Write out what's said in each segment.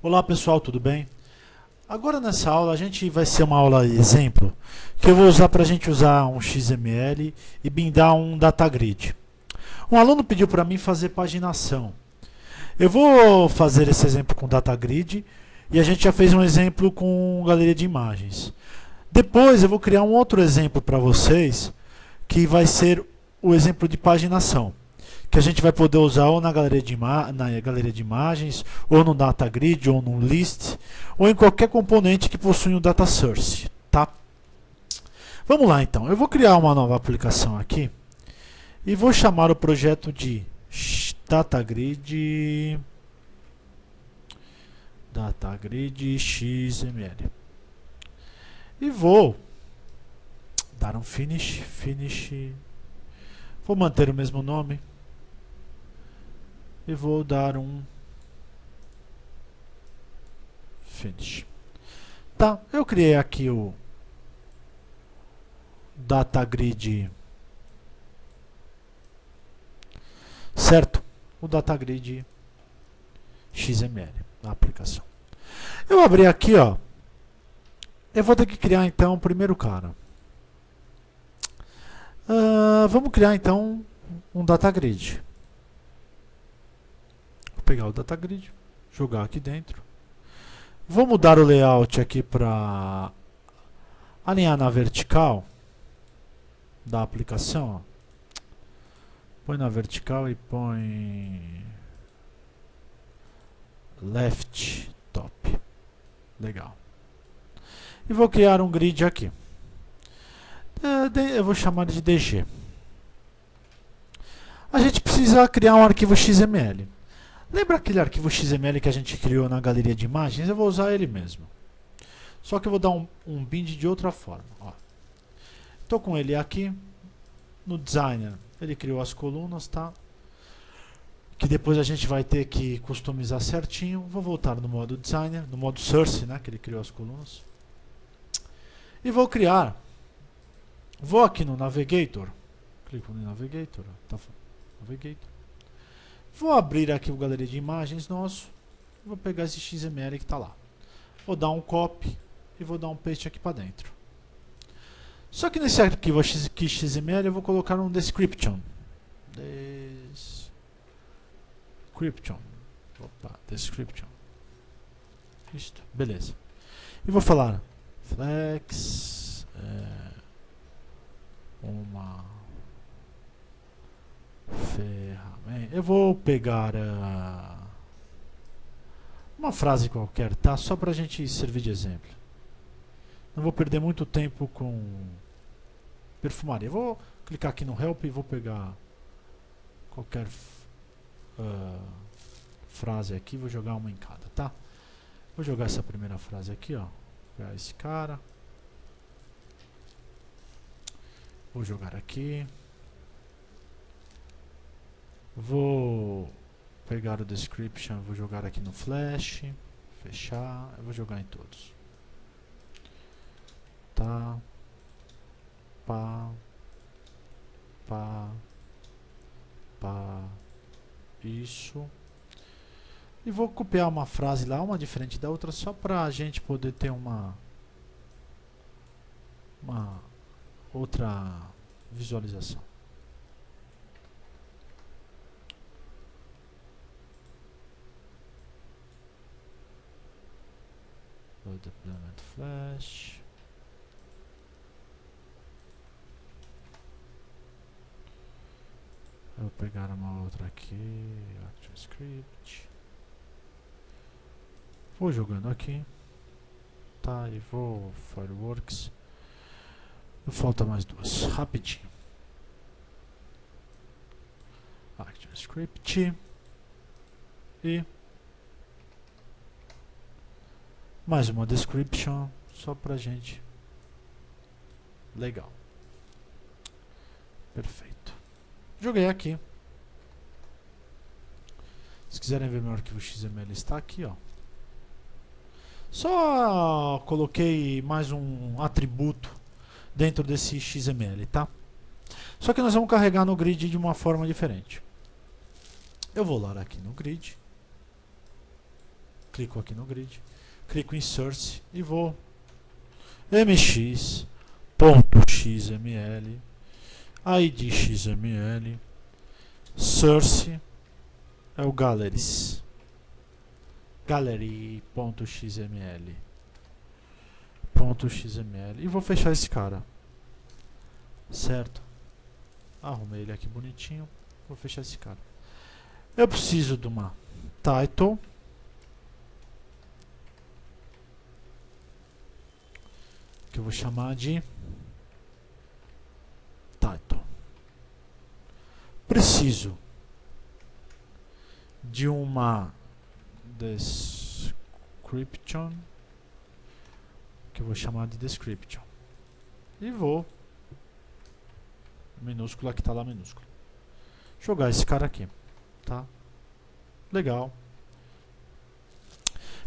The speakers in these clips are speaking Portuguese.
Olá pessoal, tudo bem? Agora nessa aula a gente vai ser uma aula exemplo que eu vou usar para a gente usar um XML e bindar um data grid. Um aluno pediu para mim fazer paginação. Eu vou fazer esse exemplo com data grid e a gente já fez um exemplo com galeria de imagens. Depois eu vou criar um outro exemplo para vocês que vai ser o exemplo de paginação, que a gente vai poder usar ou na galeria de imagens, ou no data grid, ou no list, ou em qualquer componente que possui um data source, tá? Vamos lá então, eu vou criar uma nova aplicação aqui e vou chamar o projeto de datagrid XML e vou dar um finish, vou manter o mesmo nome e vou dar um finish. Tá, eu criei aqui o datagrid, certo? O datagrid XML, a aplicação. Eu abri aqui, ó. Eu vou ter que criar então o primeiro cara. Vamos criar então um datagrid. Vou pegar o datagrid, jogar aqui dentro. Vou mudar o layout aqui para alinhar na vertical da aplicação. Ó. Põe na vertical e põe left top. Legal. E vou criar um grid aqui. Eu vou chamar de DG. A gente precisa criar um arquivo XML. Lembra aquele arquivo XML que a gente criou na galeria de imagens? Eu vou usar ele mesmo. Só que eu vou dar um bind de outra forma. Estou com ele aqui. No Designer, ele criou as colunas, tá? Que depois a gente vai ter que customizar certinho. Vou voltar no modo Designer, no modo Source, né? Que ele criou as colunas. E vou criar. Vou aqui no Navigator. Clico no Navigator. Tá, Navigator. Vou abrir aqui o galeria de imagens nosso. Vou pegar esse XML que está lá. Vou dar um copy e vou dar um paste aqui para dentro. Só que nesse arquivo XML eu vou colocar um description. Description. Isto, beleza. E vou falar flex uma ferramenta. Eu vou pegar uma frase qualquer, tá? Só para a gente servir de exemplo. Não vou perder muito tempo com perfumaria. Vou clicar aqui no help e vou pegar qualquer frase aqui. Vou jogar uma em cada, tá? Vou jogar essa primeira frase aqui, ó. Pegar esse cara. Vou jogar aqui. Vou pegar o description, vou jogar aqui no flash, fechar, eu vou jogar em todos. Tá, pá, isso. E vou copiar uma frase lá, uma diferente da outra, só para a gente poder ter uma outra visualização. Deployment Flash. Eu vou pegar uma outra aqui, ActionScript. Vou jogando aqui, tá? E vou Fireworks. Falta mais duas, rapidinho. ActionScript e mais uma description, só pra gente. Legal. Perfeito. Joguei aqui. Se quiserem ver meu arquivo XML, está aqui, ó. Só coloquei mais um atributo dentro desse XML, tá? Só que nós vamos carregar no grid de uma forma diferente. Eu vou lá aqui no grid. clico aqui no grid, clico em Source e vou mx.xml, id xml, source é o galleries, gallery.xml, e vou fechar esse cara, certo? Arrumei ele aqui bonitinho, vou fechar esse cara. Eu preciso de uma title, que eu vou chamar de title. Preciso de uma description, que eu vou chamar de description. E vou minúsculo, aqui está lá minúsculo. Jogar esse cara aqui, tá? Legal.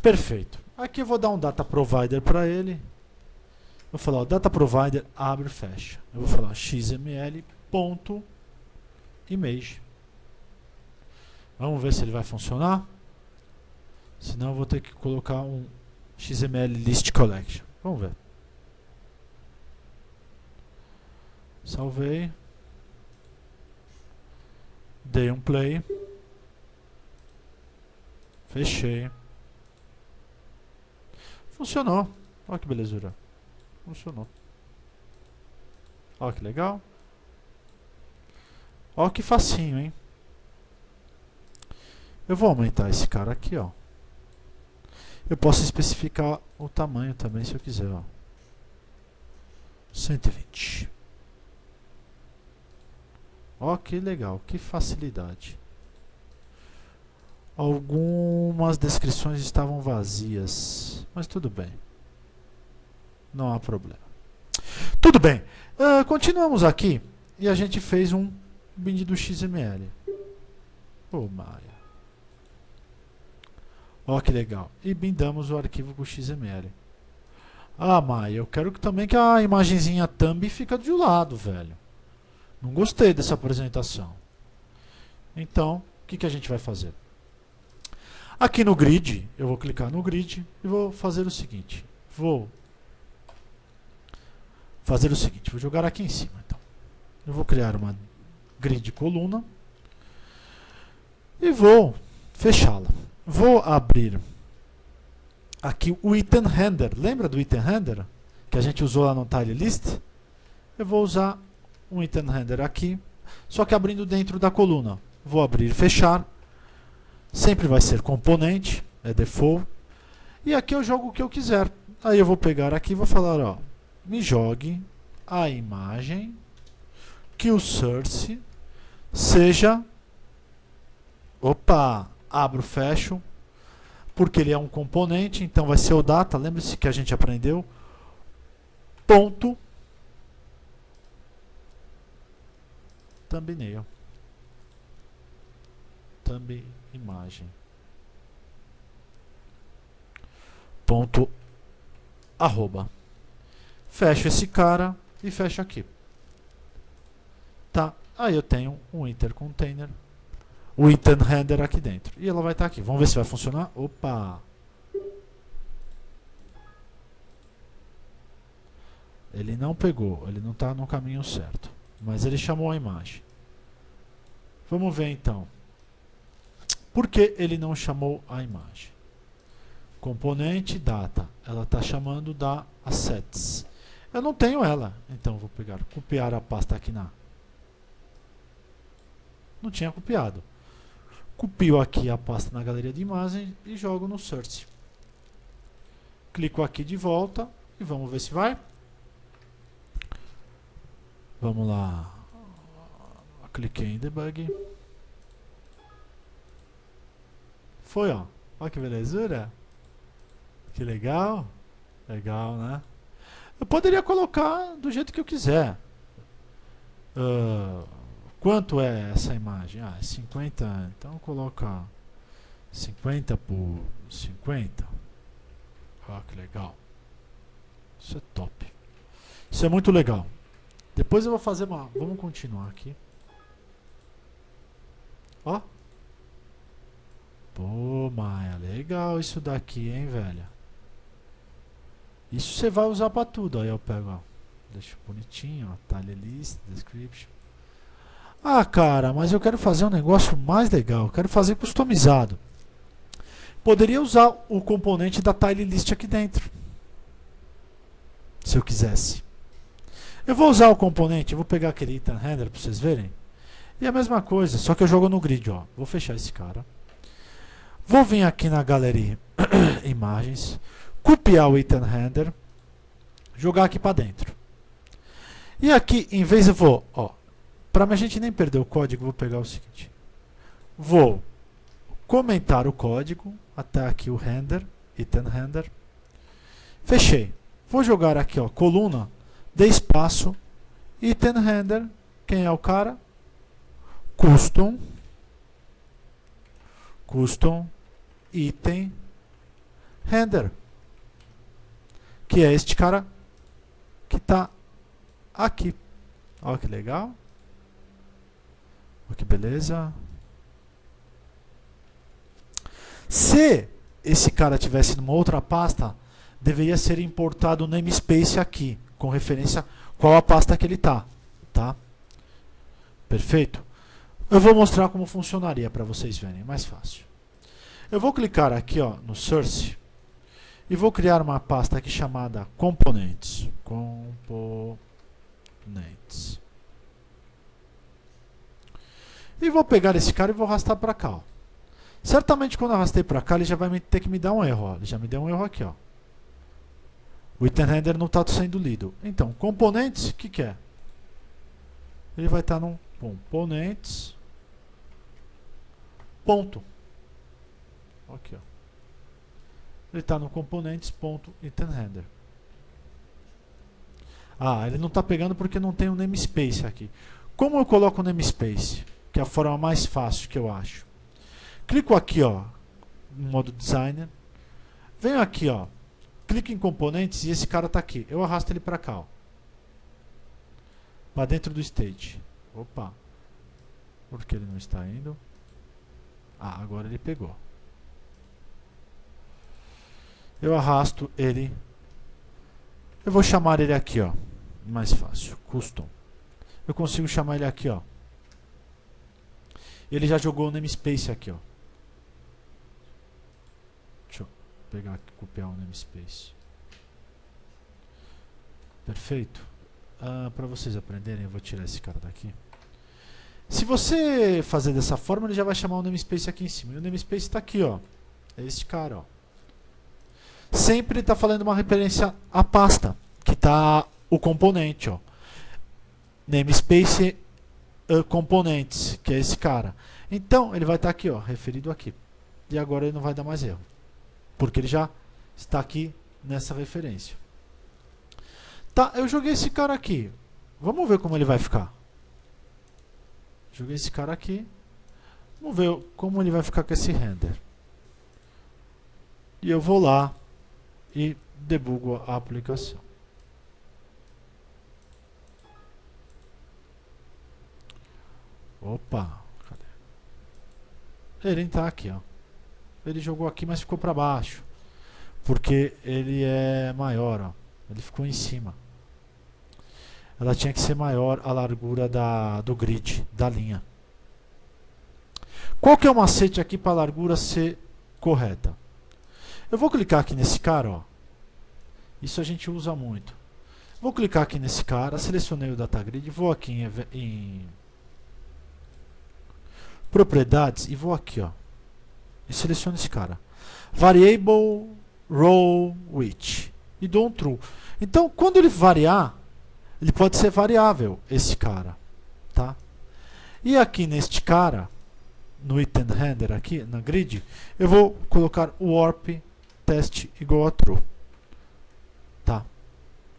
Perfeito. Aqui eu vou dar um data provider para ele. Vou falar, ó, data provider abre e fecha. Eu vou falar xml.image. Vamos ver se ele vai funcionar. Senão eu vou ter que colocar um XML list collection. Vamos ver. Salvei. Dei um play. Fechei. Funcionou. Olha que belezura. Funcionou. Olha que legal. Olha que facinho, hein? Eu vou aumentar esse cara aqui, ó. Eu posso especificar o tamanho também se eu quiser, ó. 120. Ó, que legal, que facilidade. Algumas descrições estavam vazias, mas tudo bem. Não há problema. Tudo bem. Continuamos aqui e a gente fez um bind do XML. Oh, Maia. Ó, que legal. E bindamos o arquivo com XML. Ah, Maia, eu quero também que a imagenzinha thumb fica de lado, velho. Não gostei dessa apresentação. Então, o que a gente vai fazer? Aqui no grid, eu vou clicar no grid e vou fazer o seguinte. Vou jogar aqui em cima. Então, eu vou criar uma grid coluna e vou fechá-la. Vou abrir aqui o item render. Lembra do item render que a gente usou lá no tile list? Eu vou usar um item render aqui, só que abrindo dentro da coluna. Vou abrir e fechar. Sempre vai ser componente, é default. E aqui eu jogo o que eu quiser. Aí eu vou pegar aqui e vou falar, ó, me jogue a imagem que o source seja, opa, abro, fecho, porque ele é um componente, então vai ser o data, lembre-se que a gente aprendeu, ponto, thumbnail, thumb imagem, ponto, arroba, fecho esse cara e fecho aqui, tá? Aí eu tenho um intercontainer, o item render aqui dentro. E ela vai estar aqui. Vamos ver se vai funcionar. Opa! Ele não pegou. Ele não está no caminho certo. Mas ele chamou a imagem. Vamos ver então. Por que ele não chamou a imagem? Componente data. Ela está chamando da assets. Eu não tenho ela. Então vou pegar, copiar a pasta aqui na... Não tinha copiado. Copio aqui a pasta na galeria de imagens e jogo no Source. Clico aqui de volta e vamos ver se vai. Vamos lá. Cliquei em Debug. Foi, ó. Olha que belezura. Que legal. Legal, né? Eu poderia colocar do jeito que eu quiser. Quanto é essa imagem? Ah, é 50. Então coloca 50 por 50. Ah, que legal. Isso é top. Isso é muito legal. Depois eu vou fazer uma... Vamos continuar aqui. Ó. Pô, Maia, legal isso daqui, hein, velho? Isso você vai usar pra tudo. Aí eu pego, ó, deixa bonitinho, ó, tile list, description. Ah, cara, mas eu quero fazer um negócio mais legal. Eu quero fazer customizado. Poderia usar o componente da tile list aqui dentro, se eu quisesse. Eu vou usar o componente, eu vou pegar aquele item header para vocês verem. E a mesma coisa, só que eu jogo no grid, ó. Vou fechar esse cara. Vou vir aqui na galeria imagens, copiar o item header, jogar aqui para dentro. E aqui, em vez eu vou, ó, para a gente nem perder o código, vou pegar o seguinte. Vou comentar o código, até aqui o render, item render. Fechei. Vou jogar aqui, ó, coluna, dê espaço, item render, quem é o cara? Custom item render, que é este cara que está aqui. Olha que legal. Olha que beleza. Se esse cara tivesse numa outra pasta, deveria ser importado o namespace aqui, com referência a qual a pasta que ele está. Tá? Perfeito? Eu vou mostrar como funcionaria para vocês verem, mais fácil. Eu vou clicar aqui, ó, no Source e vou criar uma pasta aqui chamada Components. Components. E vou pegar esse cara e vou arrastar para cá, ó. Certamente quando eu arrastei para cá, ele já vai ter que me dar um erro, ó. Ele já me deu um erro aqui, ó. O item render não está sendo lido. Então, componentes, o que que é? Ele vai estar no components. Ponto. Aqui, ó. Ele está no components.item render. Ah, ele não está pegando porque não tem um namespace aqui. Como eu coloco o namespace? Que é a forma mais fácil que eu acho. Clico aqui, ó, no modo designer. Venho aqui, ó. Clico em componentes e esse cara está aqui. Eu arrasto ele para cá, ó. Para dentro do stage. Opa. Por que ele não está indo? Ah, agora ele pegou. Eu arrasto ele. Eu vou chamar ele aqui, ó. Mais fácil. Custom. Eu consigo chamar ele aqui, ó. Ele já jogou o namespace aqui, ó. Deixa eu pegar aqui, copiar o namespace. Perfeito. Para vocês aprenderem, eu vou tirar esse cara daqui. Se você fazer dessa forma, ele já vai chamar o namespace aqui em cima. E o namespace está aqui, ó. É este cara, ó. Sempre está falando uma referência à pasta, que está o componente, ó. Namespace components, que é esse cara. Então, ele vai estar aqui, ó, referido aqui. E agora ele não vai dar mais erro, porque ele já está aqui nessa referência. Tá, eu joguei esse cara aqui. Vamos ver como ele vai ficar. Joguei esse cara aqui. Vamos ver como ele vai ficar com esse render. E eu vou lá e debugo a aplicação. Opa, cadê? Ele está aqui, ó. Ele jogou aqui, mas ficou para baixo, porque ele é maior, ó. Ele ficou em cima. Ela tinha que ser maior a largura do grid, da linha. Qual que é o macete aqui para a largura ser correta? Eu vou clicar aqui nesse cara, ó. Isso a gente usa muito. Vou clicar aqui nesse cara, selecionei o data grid, vou aqui em propriedades e vou aqui, ó. E seleciono esse cara. Variable row width. E dou um true. Então, quando ele variar, ele pode ser variável, esse cara, tá? E aqui neste cara, no item render aqui, na grid, eu vou colocar o warp test igual a true. Tá?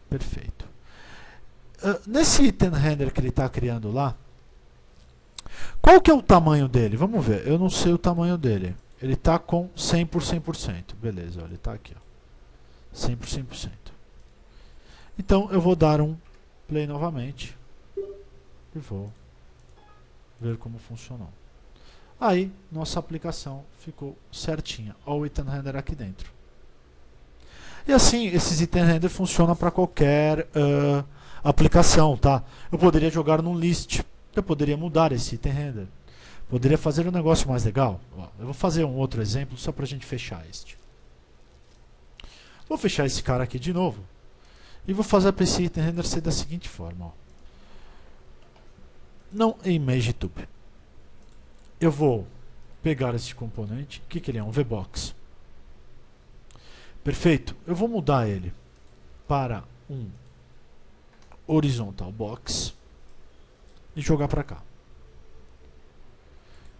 Perfeito. Nesse item render que ele está criando lá, qual que é o tamanho dele? Vamos ver, eu não sei o tamanho dele. Ele está com 100 por 100%. Beleza, ó, ele está aqui, ó. 100 por 100%. Então, eu vou dar um play novamente e vou ver como funcionou. Aí, nossa aplicação ficou certinha. Olha o item render aqui dentro. E assim, esses item render funcionam para qualquer aplicação, tá? Eu poderia jogar num list. Eu poderia mudar esse item render. Poderia fazer um negócio mais legal. Ó, eu vou fazer um outro exemplo só para a gente fechar este. Vou fechar esse cara aqui de novo. E vou fazer para esse item render ser da seguinte forma. Ó. Não em ImageTube. Eu vou pegar esse componente. O que ele é? Um VBox. Perfeito. Eu vou mudar ele para um horizontal box e jogar para cá.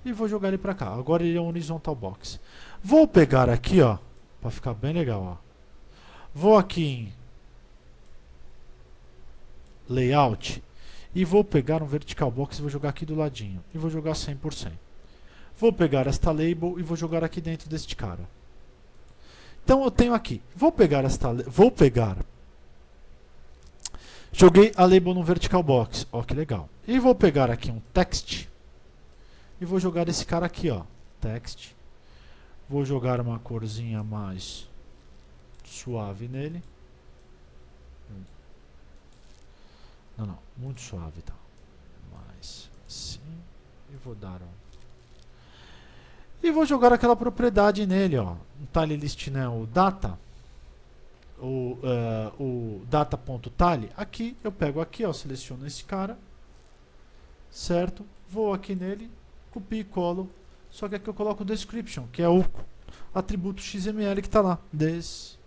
E vou jogar ele para cá. Agora ele é um horizontal box. Vou pegar aqui, ó, para ficar bem legal, ó. Vou aqui em layout e vou pegar um vertical box e vou jogar aqui do ladinho e vou jogar 100%. Vou pegar esta label e vou jogar aqui dentro deste cara. Então eu tenho aqui, joguei a label no vertical box, ó que legal. E vou pegar aqui um text e vou jogar esse cara aqui, ó, text. Vou jogar uma corzinha mais suave nele. Não, muito suave, tá? Mais assim. E vou dar um. E vou jogar aquela propriedade nele, ó. Um tile list, né? O data. O data.tile. Aqui, eu pego aqui, ó. Seleciono esse cara. Certo? Vou aqui nele. Copio e colo. Só que aqui eu coloco o description, que é o atributo XML que está lá. Description.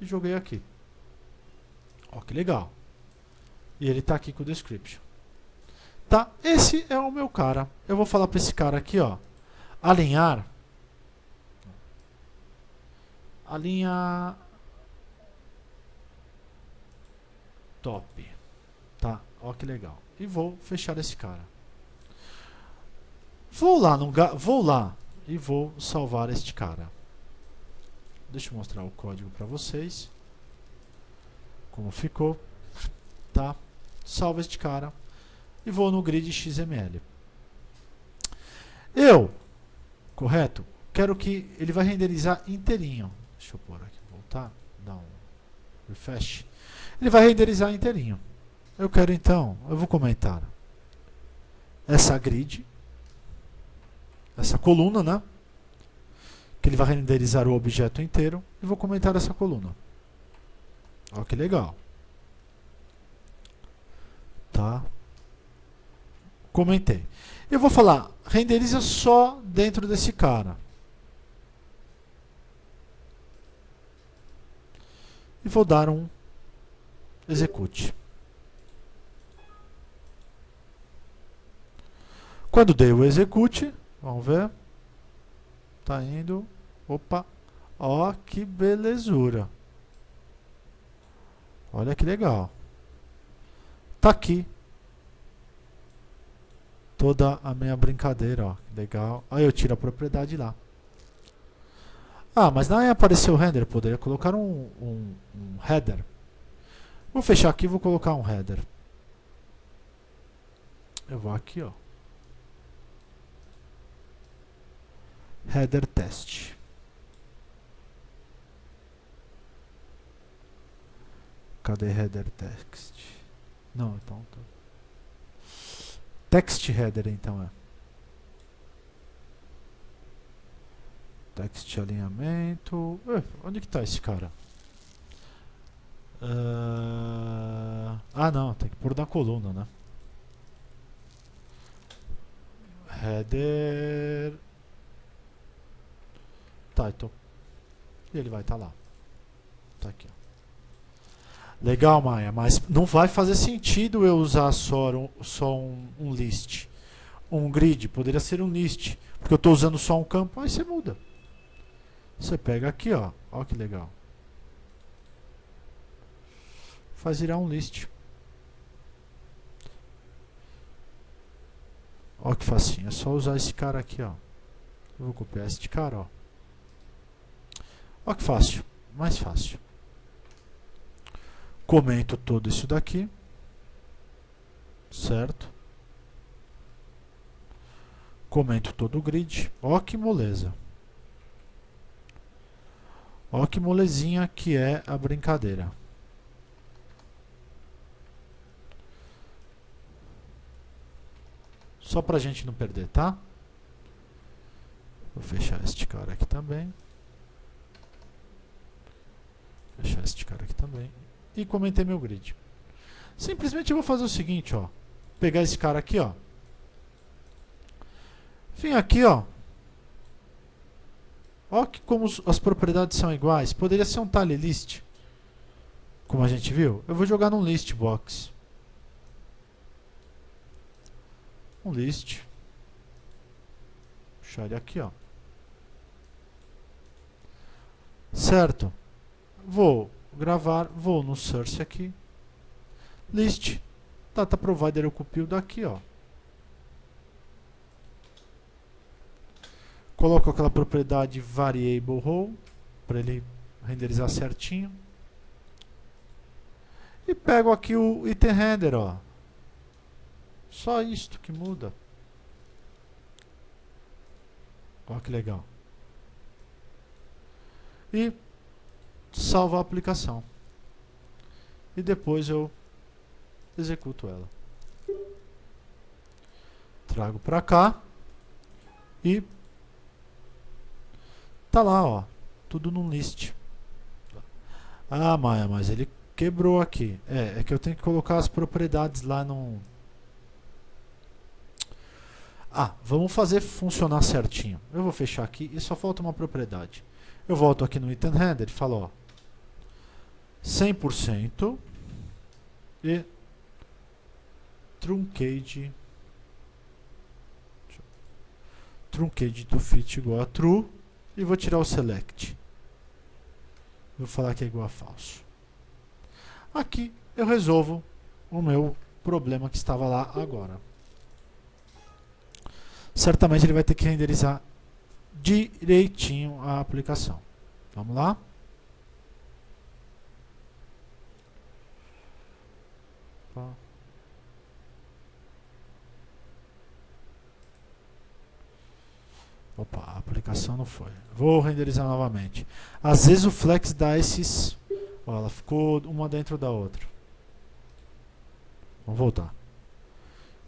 E joguei aqui. Ó, que legal. E ele está aqui com o description. Tá? Esse é o meu cara. Eu vou falar para esse cara aqui, ó. Alinhar. Alinha top. Tá? Ó, que legal. E vou fechar esse cara. Vou lá e vou salvar este cara. Deixa eu mostrar o código para vocês. Como ficou. Tá? Salvo este cara. E vou no grid XML. Correto? Quero que ele vai renderizar inteirinho. Deixa eu pôr aqui, voltar, dar um refresh. Ele vai renderizar inteirinho. Eu quero então, eu vou comentar essa grid, essa coluna, né? Que ele vai renderizar o objeto inteiro. E vou comentar essa coluna. Olha que legal. Tá? Comentei. Eu vou falar, renderiza só dentro desse cara. E vou dar um execute. Quando dei o execute, vamos ver. Tá indo. Opa. Ó, que belezura. Olha que legal. Tá aqui. Toda a minha brincadeira, ó. Legal. Aí eu tiro a propriedade lá. Ah, mas não ia aparecer o render. Poderia colocar um header. Vou fechar aqui e vou colocar um header. Eu vou aqui, ó. Header test. Cadê header text? Não, então... Text header, então, é. Text alinhamento... onde que tá esse cara? Ah, não, tem que pôr na coluna, né? Header... Title. E ele vai estar lá. Tá aqui, ó. Legal, Maia, mas não vai fazer sentido eu usar só um list. Um grid, poderia ser um list. Porque eu estou usando só um campo, aí você muda. Você pega aqui, ó. Ó que legal. Faz virar um list. Ó que facinho. É só usar esse cara aqui, ó. Eu vou copiar este cara, ó. Ó que fácil. Mais fácil. Comento todo isso daqui. certo? Comento todo o grid. Ó que moleza. Ó que molezinha que é a brincadeira. Só pra gente não perder, tá? Vou fechar este cara aqui também. Fechar este cara aqui também. E comentei meu grid. Simplesmente eu vou fazer o seguinte, ó. Pegar esse cara aqui, ó. Vim aqui, ó. Ó que como as propriedades são iguais. Poderia ser um tile list. Como a gente viu. Eu vou jogar num list box. Um list. Puxar ele aqui, ó. Certo. Vou gravar. Vou no source aqui. List. Data provider eu copio daqui, ó. Coloco aquela propriedade variable role para ele renderizar certinho. E pego aqui o item render, ó. Só isto que muda. Olha que legal. E salvo a aplicação. E depois eu executo ela. Trago para cá. E tá lá, ó. Tudo num list. Ah, Maia, mas ele quebrou aqui. É que eu tenho que colocar as propriedades lá no... Ah, vamos fazer funcionar certinho. Eu vou fechar aqui e só falta uma propriedade. Eu volto aqui no item header e falo, ó, 100% e truncate do fit igual a true e vou tirar o select. Vou falar que é igual a falso. Aqui eu resolvo o meu problema que estava lá agora. Certamente ele vai ter que renderizar direitinho a aplicação. Vamos lá? Opa, a aplicação não foi. Vou renderizar novamente. Às vezes o Flex dá esses... Ó, ela ficou uma dentro da outra. Vamos voltar.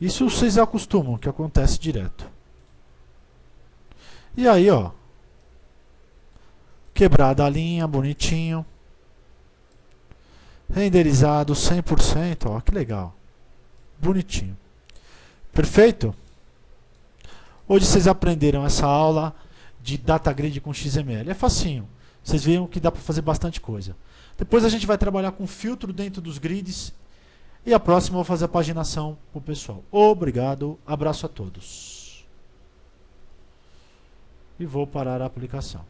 Isso vocês acostumam, que acontece direto. E aí, ó. Quebrada a linha, bonitinho. Renderizado 100%, ó, que legal. Bonitinho. Perfeito? Hoje vocês aprenderam essa aula de data grid com XML. É facinho. Vocês viram que dá para fazer bastante coisa. Depois a gente vai trabalhar com filtro dentro dos grids. E a próxima eu vou fazer a paginação para o pessoal. Obrigado, abraço a todos. E vou parar a aplicação.